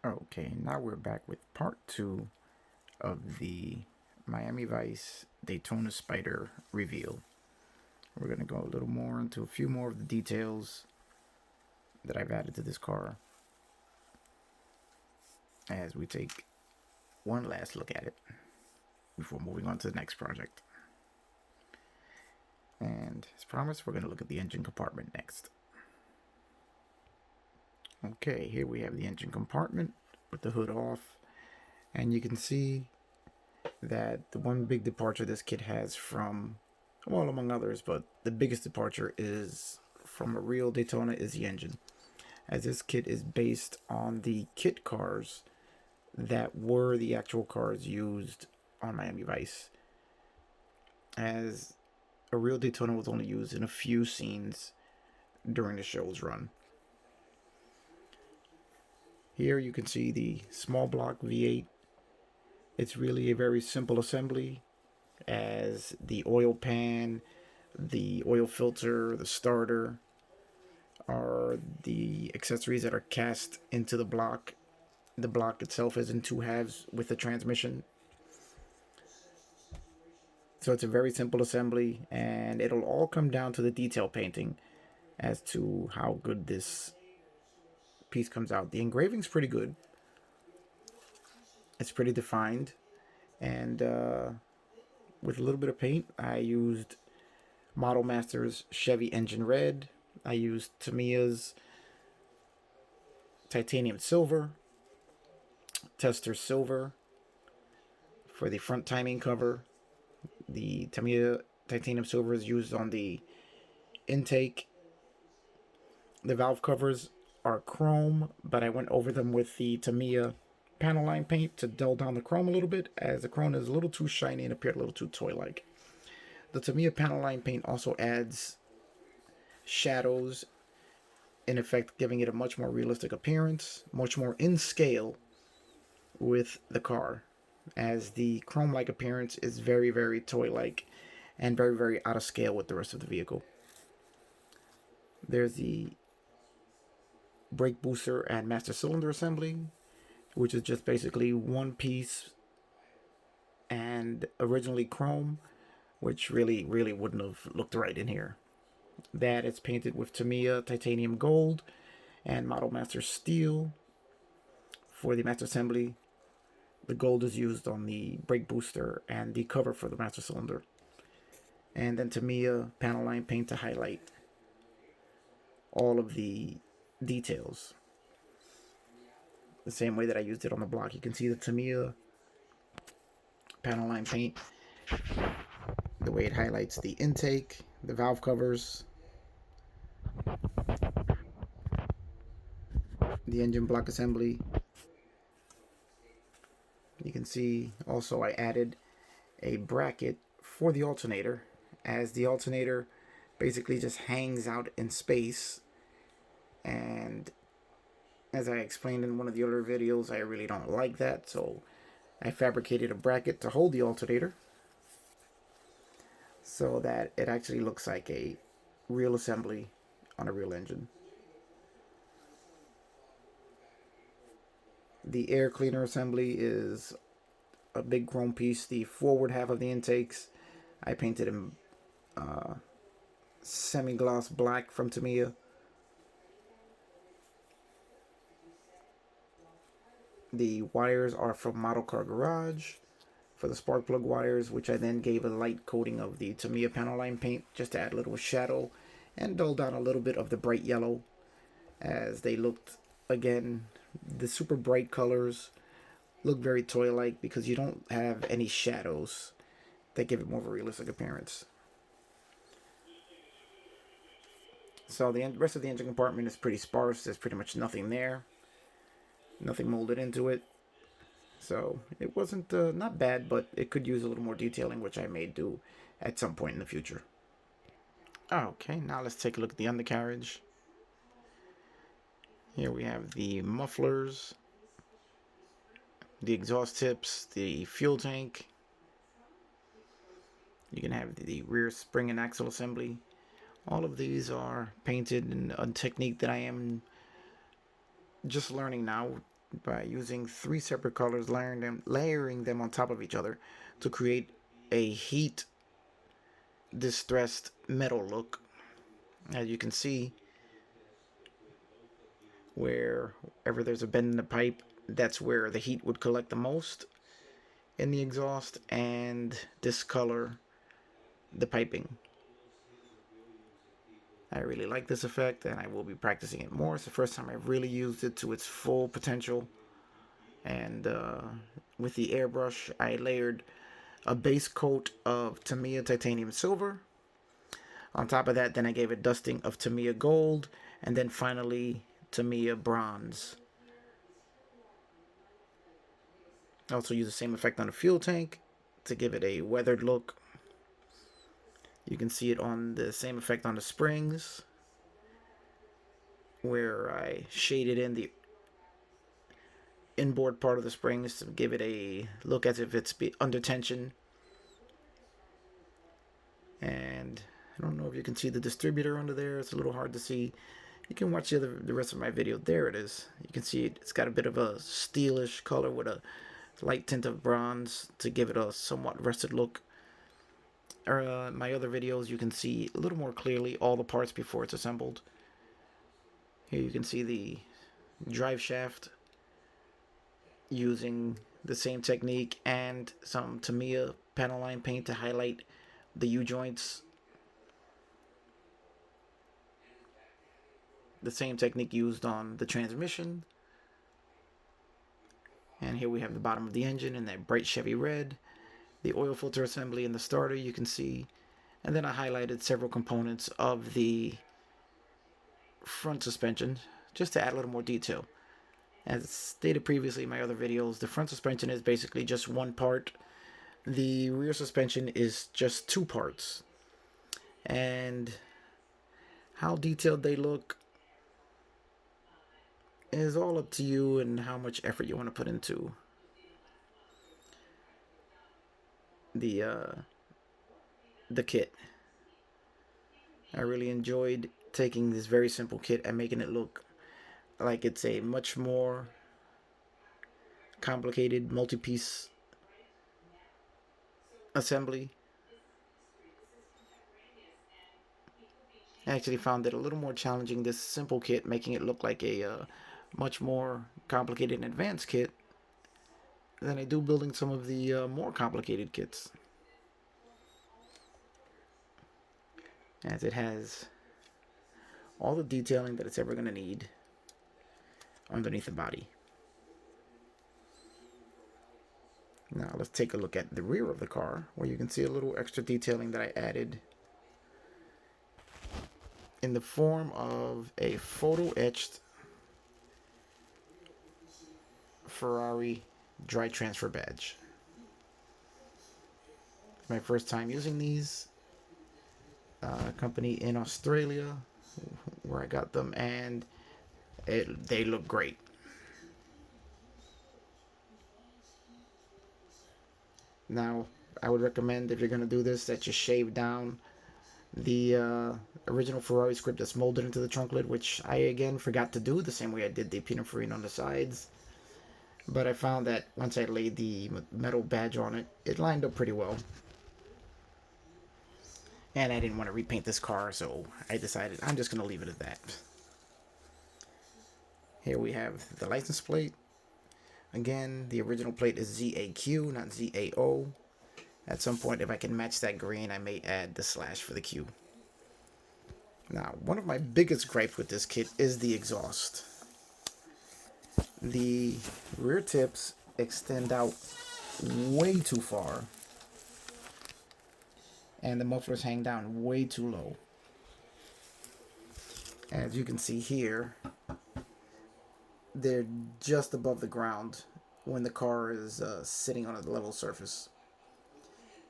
Okay, now we're back with part 2 of the Miami Vice Daytona Spyder reveal. We're going to go a little more into a few more of the details that I've added to this car as we take one last look at it before moving on to the next project. And as promised, we're going to look at the engine compartment next. Okay, here we have the engine compartment with the hood off, and you can see that the one big departure this kit has from, well, among others, but the biggest departure is from a real Daytona is the engine, as this kit is based on the kit cars that were the actual cars used on Miami Vice, as a real Daytona was only used in a few scenes during the show's run. Here you can see the small block V8. It's really a very simple assembly, as the oil pan, the oil filter, the starter are the accessories that are cast into the block. The block itself is in two halves with the transmission. So it's a very simple assembly, and it'll all come down to the detail painting as to how good this piece comes out. The engraving's pretty good. It's pretty defined, and with a little bit of paint, I used Model Master's Chevy Engine Red. I used Tamiya's Titanium Silver, Tester Silver for the front timing cover. The Tamiya Titanium Silver is used on the intake. The valve covers are chrome, but I went over them with the Tamiya panel line paint to dull down the chrome a little bit, as the chrome is a little too shiny and appeared a little too toy-like. The Tamiya panel line paint also adds shadows, in effect giving it a much more realistic appearance, much more in scale with the car, as the chrome-like appearance is very, very toy-like and very, very out of scale with the rest of the vehicle. There's the brake booster and master cylinder assembly, which is just basically one piece and originally chrome, which really wouldn't have looked right in here. That is painted with Tamiya Titanium Gold and Model Master Steel for the master assembly. The gold is used on the brake booster and the cover for the master cylinder. And then Tamiya panel line paint to highlight all of the details. The same way that I used it on the block. You can see the Tamiya panel line paint, the way it highlights the intake, the valve covers, the engine block assembly. You can see also I added a bracket for the alternator, as the alternator basically just hangs out in space, and as I explained in one of the other videos, I really don't like that, so I fabricated a bracket to hold the alternator so that it actually looks like a real assembly on a real engine. The air cleaner assembly is a big chrome piece. The forward half of the intakes I painted in semi-gloss black from Tamiya. The wires are from Model Car Garage for the spark plug wires, which I then gave a light coating of the Tamiya panel line paint just to add a little shadow and dull down a little bit of the bright yellow, as they looked, again, the super bright colors look very toy-like because you don't have any shadows that give it more of a realistic appearance. So the rest of the engine compartment is pretty sparse. There's pretty much nothing there. Nothing molded into it. So it wasn't not bad, but it could use a little more detailing, which I may do at some point in the future. Okay, now let's take a look at the undercarriage. Here we have the mufflers, the exhaust tips, the fuel tank. You can have the rear spring and axle assembly. All of these are painted in a technique that I am just learning now, by using 3 separate colors, layering them on top of each other to create a heat distressed metal look. As you can see, wherever there's a bend in the pipe, that's where the heat would collect the most in the exhaust and discolor the piping. I really like this effect, and I will be practicing it more. It's the first time I've really used it to its full potential. And with the airbrush, I layered a base coat of Tamiya titanium silver. On top of that, then I gave it dusting of Tamiya gold, and then finally Tamiya bronze. I also use the same effect on the fuel tank to give it a weathered look. You can see it on the same effect on the springs, where I shaded in the inboard part of the springs to give it a look as if it's under tension. And I don't know if you can see the distributor under there. It's a little hard to see. You can watch the rest of my video. There it is. You can see it's got a bit of a steelish color with a light tint of bronze to give it a somewhat rusted look. My other videos, you can see a little more clearly all the parts before it's assembled. Here you can see the drive shaft using the same technique and some Tamiya panel line paint to highlight the U-joints. The same technique used on the transmission. And here we have the bottom of the engine in that bright Chevy red. The oil filter assembly in the starter you can see. And then I highlighted several components of the front suspension just to add a little more detail. As stated previously in my other videos, the front suspension is basically just one part. The rear suspension is just 2 parts. And how detailed they look is all up to you and how much effort you want to put into the kit. I really enjoyed taking this very simple kit and making it look like it's a much more complicated multi-piece assembly. I actually found it a little more challenging, this simple kit, making it look like a much more complicated and advanced kit than I do building some of the more complicated kits. As it has all the detailing that it's ever going to need underneath the body. Now let's take a look at the rear of the car, where you can see a little extra detailing that I added in the form of a photo etched Ferrari dry transfer badge. It's my first time using these. Company in Australia where I got them, and they look great. Now, I would recommend, if you're going to do this, that you shave down the original Ferrari script that's molded into the trunk lid, which I again forgot to do the same way I did the Pininfarina on the sides. But I found that once I laid the metal badge on it, it lined up pretty well. And I didn't want to repaint this car, so I decided I'm just going to leave it at that. Here we have the license plate. Again, the original plate is ZAQ, not ZAO. At some point, if I can match that green, I may add the slash for the Q. Now, one of my biggest gripes with this kit is the exhaust. The rear tips extend out way too far, and the mufflers hang down way too low. As you can see here, they're just above the ground when the car is sitting on a level surface.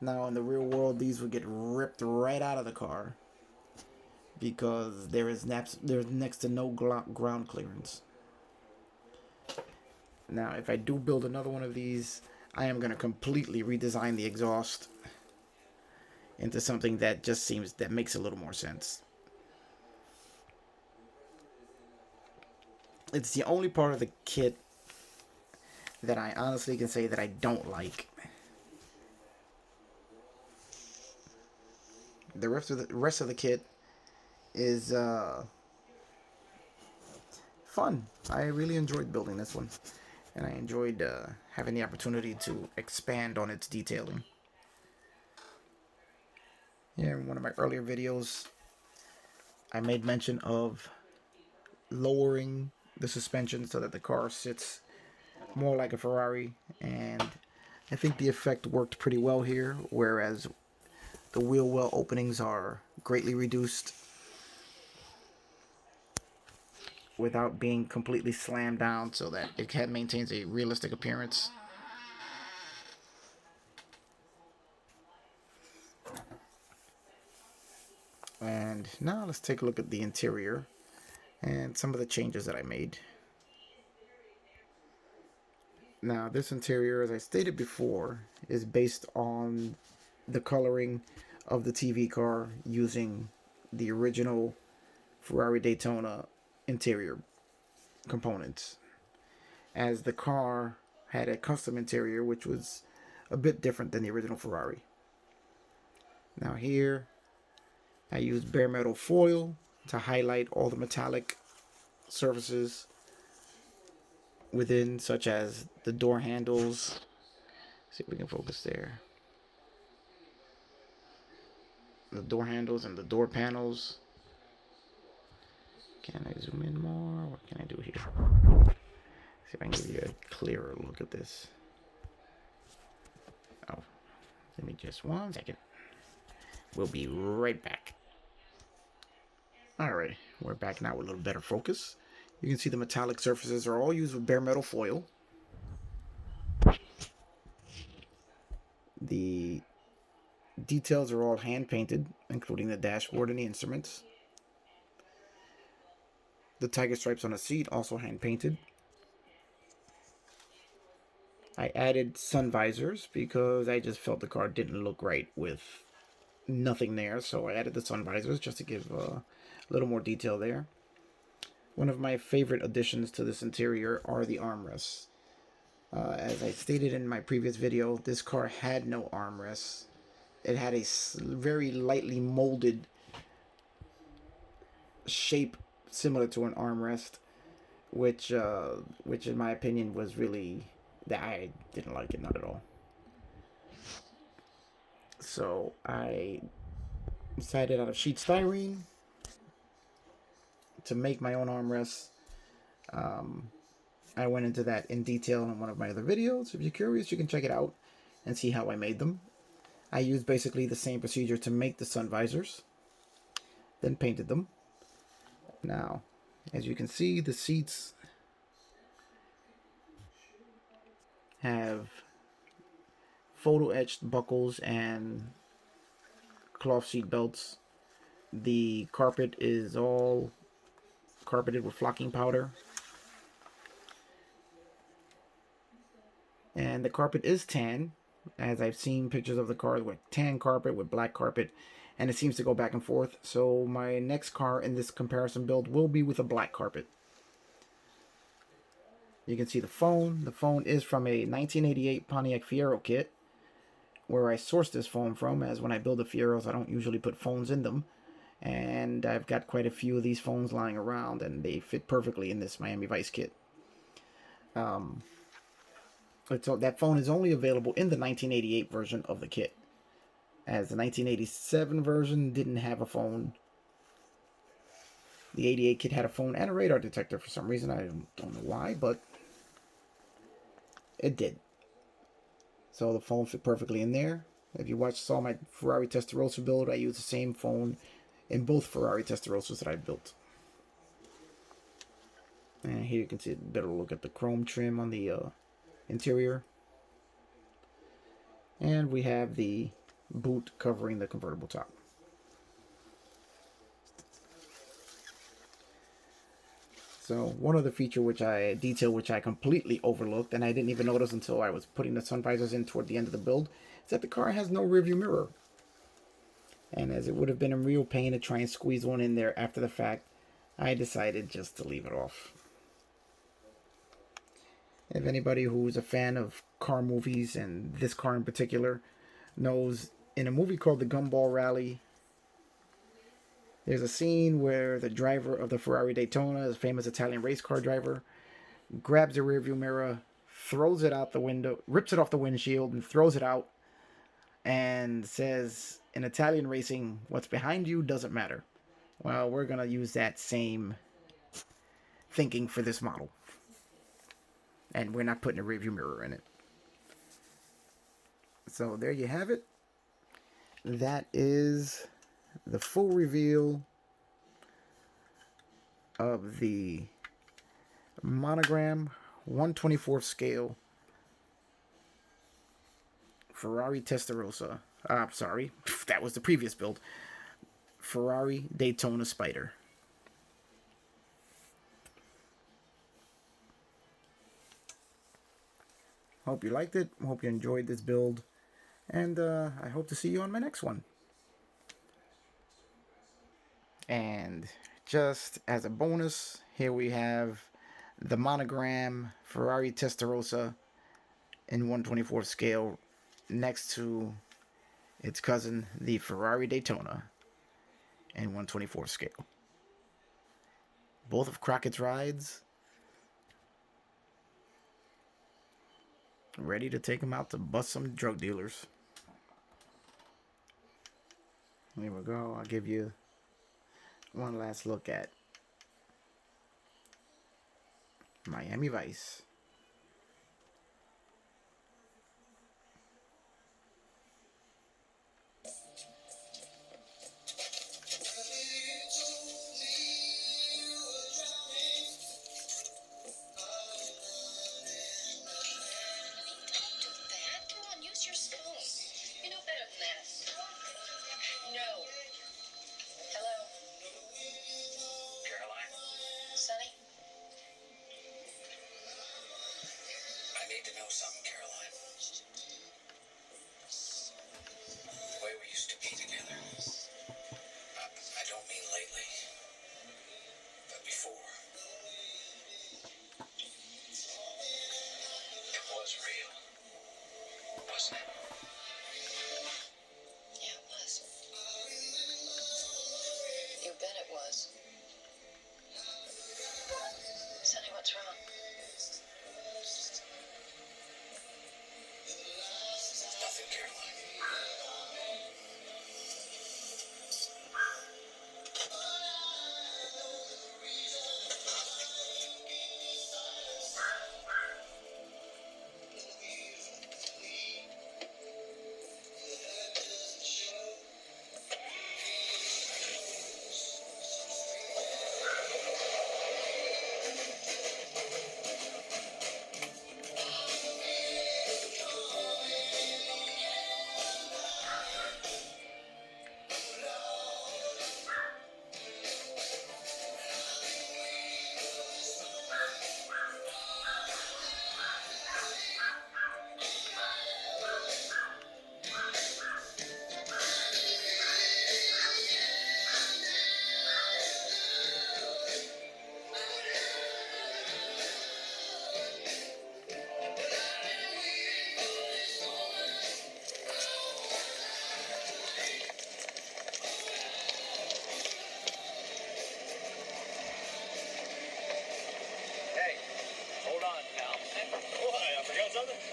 Now, in the real world, these would get ripped right out of the car because there's next to no ground clearance. Now, if I do build another one of these, I am going to completely redesign the exhaust into something that makes a little more sense. It's the only part of the kit that I honestly can say that I don't like. The rest of the kit is fun. I really enjoyed building this one, and I enjoyed having the opportunity to expand on its detailing. Yeah, in one of my earlier videos, I made mention of lowering the suspension so that the car sits more like a Ferrari, and I think the effect worked pretty well here, whereas the wheel well openings are greatly reduced without being completely slammed down, so that it maintains a realistic appearance. And now let's take a look at the interior and some of the changes that I made. Now, this interior, as I stated before, is based on the coloring of the TV car using the original Ferrari Daytona interior components, as the car had a custom interior which was a bit different than the original Ferrari. Now here I used bare metal foil to highlight all the metallic surfaces within, such as the door handles. See if we can focus there. The door handles and the door panels. Can I zoom in more? What can I do here? See if I can give you a clearer look at this. Oh, give me just 1 second. We'll be right back. Alright, we're back now with a little better focus. You can see the metallic surfaces are all used with bare metal foil. The details are all hand painted, including the dashboard and the instruments. The tiger stripes on the seat also hand painted. I added sun visors because I just felt the car didn't look right with nothing there, so I added the sun visors just to give a little more detail there. One of my favorite additions to this interior are the armrests. As I stated in my previous video, this car had no armrests. It had a very lightly molded shape similar to an armrest, which in my opinion was really, that I didn't like it, not at all. So I decided out of sheet styrene to make my own armrests. I went into that in detail in one of my other videos. If you're curious, you can check it out and see how I made them. I used basically the same procedure to make the sun visors, then painted them. Now, as you can see, the seats have photo etched buckles and cloth seat belts. The carpet is all carpeted with flocking powder. And the carpet is tan, as I've seen pictures of the cars with tan carpet, with black carpet, and it seems to go back and forth. So my next car in this comparison build will be with a black carpet. You can see the phone. The phone is from a 1988 Pontiac Fiero kit, where I sourced this phone from, as when I build the Fieros, I don't usually put phones in them. And I've got quite a few of these phones lying around, and they fit perfectly in this Miami Vice kit. So that phone is only available in the 1988 version of the kit, as the 1987 version didn't have a phone. The 88 kit had a phone and a radar detector for some reason. I don't know why, but it did. So the phone fit perfectly in there. If you saw my Ferrari Testarossa build, I used the same phone in both Ferrari Testarossas that I built. And here you can see a better look at the chrome trim on the interior. And we have the boot covering the convertible top. So one other feature which I completely overlooked, and I didn't even notice until I was putting the sun visors in toward the end of the build, is that the car has no rearview mirror. And as it would have been a real pain to try and squeeze one in there after the fact, I decided just to leave it off. If anybody who's a fan of car movies, and this car in particular, knows, in a movie called The Gumball Rally, there's a scene where the driver of the Ferrari Daytona, a famous Italian race car driver, grabs the rearview mirror, throws it out the window, rips it off the windshield, and throws it out, and says, in Italian racing, what's behind you doesn't matter. Well, we're going to use that same thinking for this model. And we're not putting a rearview mirror in it. So there you have it. That is the full reveal of the Monogram 1/24 scale Ferrari Testarossa. Sorry, that was the previous build. Ferrari Daytona Spyder. Hope you liked it. Hope you enjoyed this build. And I hope to see you on my next one. And just as a bonus, here we have the Monogram Ferrari Testarossa in 1/24 scale next to its cousin, the Ferrari Daytona, in 1/24 scale. Both of Crockett's rides, ready to take them out to bust some drug dealers. There we go. I'll give you one last look at Miami Vice. I need to know something, Caroline. The way we used to be together. I don't mean lately, but before. It was real, wasn't it? Yeah, it was. You bet it was. Sonny, what's wrong? Nothing, Caroline. Hey, hold on, pal. What? I forgot something?